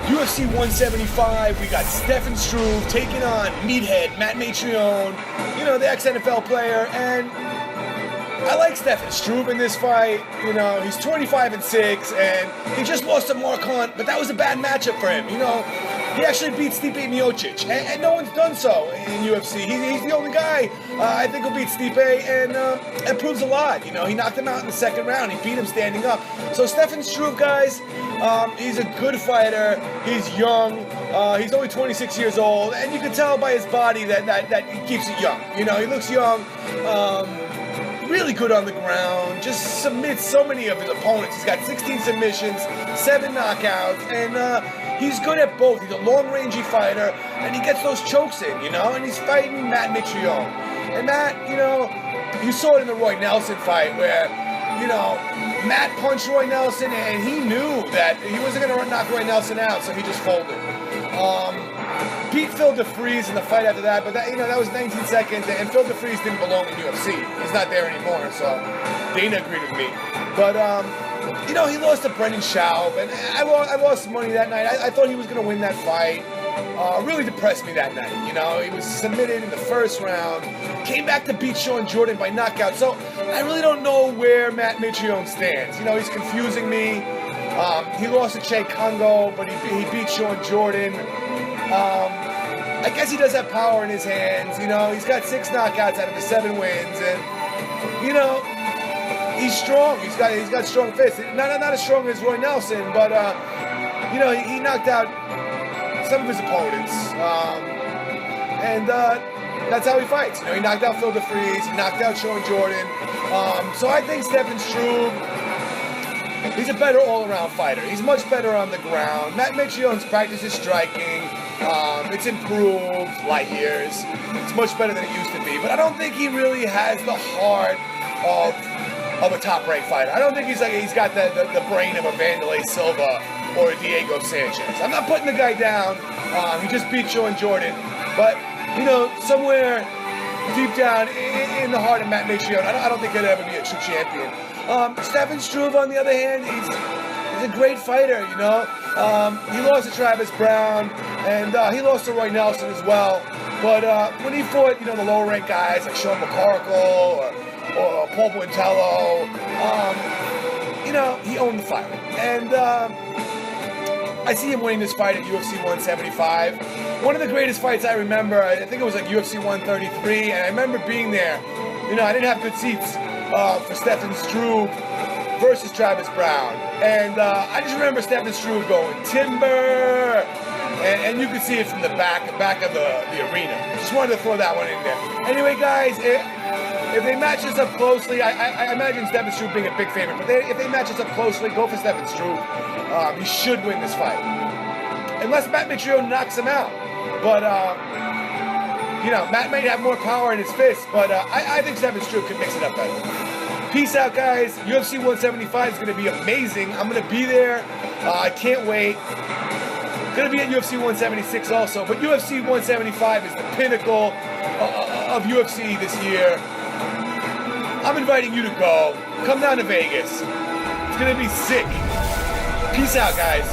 UFC 175, we got Stefan Struve taking on Meathead, Matt Mittrione, the ex-NFL player, and I like Stefan Struve in this fight. He's 25-6, and he just lost to Mark Hunt, but that was a bad matchup for him. He actually beat Stipe Miocic, and no one's done so in UFC. He's the only guy I think who'll beat Stipe, and proves a lot. He knocked him out in the second round. He beat him standing up. So Stefan Struve, guys, he's a good fighter. He's young. He's only 26 years old, and you can tell by his body that he keeps it young. He looks young. Really good on the ground, just submits so many of his opponents. He's got 16 submissions, 7 knockouts, and he's good at both. He's a long-rangey fighter, and he gets those chokes in, and he's fighting Matt Mittrione. And Matt, you saw it in the Roy Nelson fight where, Matt punched Roy Nelson, and he knew that he wasn't going to knock Roy Nelson out, so he just folded. Beat Phil DeFries in the fight after that, but that was 19 seconds, and Phil DeFries didn't belong in UFC. He's not there anymore, so Dana agreed with me. But, he lost to Brendan Schaub, and I lost money that night. I thought he was going to win that fight. Really depressed me that night. He was submitted in the first round, came back to beat Sean Jordan by knockout. So I really don't know where Matt Mittrione stands. He's confusing me. He lost to Che Congo, but he beat Sean Jordan. I guess he does have power in his hands. He's got 6 knockouts out of the 7 wins, and he's strong. He's got strong fists. Not as strong as Roy Nelson, but he knocked out some of his opponents, and that's how he fights. He knocked out Phil DeFries. He knocked out Sean Jordan. So I think Stefan Struve, he's a better all-around fighter. He's much better on the ground. Matt Mittrione's practice is striking. It's improved light years. It's much better than it used to be. But I don't think he really has the heart of a top-ranked fighter. I don't think he's got the brain of a Vanderlei Silva or a Diego Sanchez. I'm not putting the guy down. He just beat Sean Jordan. But, somewhere deep down in the heart of Matt Mittrione, I don't think he'll ever be a true champion. Stefan Struve, on the other hand, he's a great fighter, He lost to Travis Brown, and he lost to Roy Nelson as well. But when he fought, the lower-ranked guys like Sean McCorkle or Paul Buentello, he owned the fight. And I see him winning this fight at UFC 175. One of the greatest fights I remember, I think it was like UFC 133, and I remember being there. I didn't have good seats for Stefan Struve versus Travis Brown. And I just remember Stefan Struve going, timber! And you could see it from the back of the arena. Just wanted to throw that one in there. Anyway, guys, if they match us up closely, I imagine Stefan Struve being a big favorite, but if they match us up closely, go for Stefan Struve. He should win this fight. Unless Matt Mittrione knocks him out. But, Matt may have more power in his fists, but I think Stefan Struve can mix it up better. Peace out, guys. UFC 175 is going to be amazing. I'm going to be there. I can't wait. Going to be at UFC 176 also, but UFC 175 is the pinnacle of UFC this year. I'm inviting you to go. Come down to Vegas. It's going to be sick. Peace out, guys.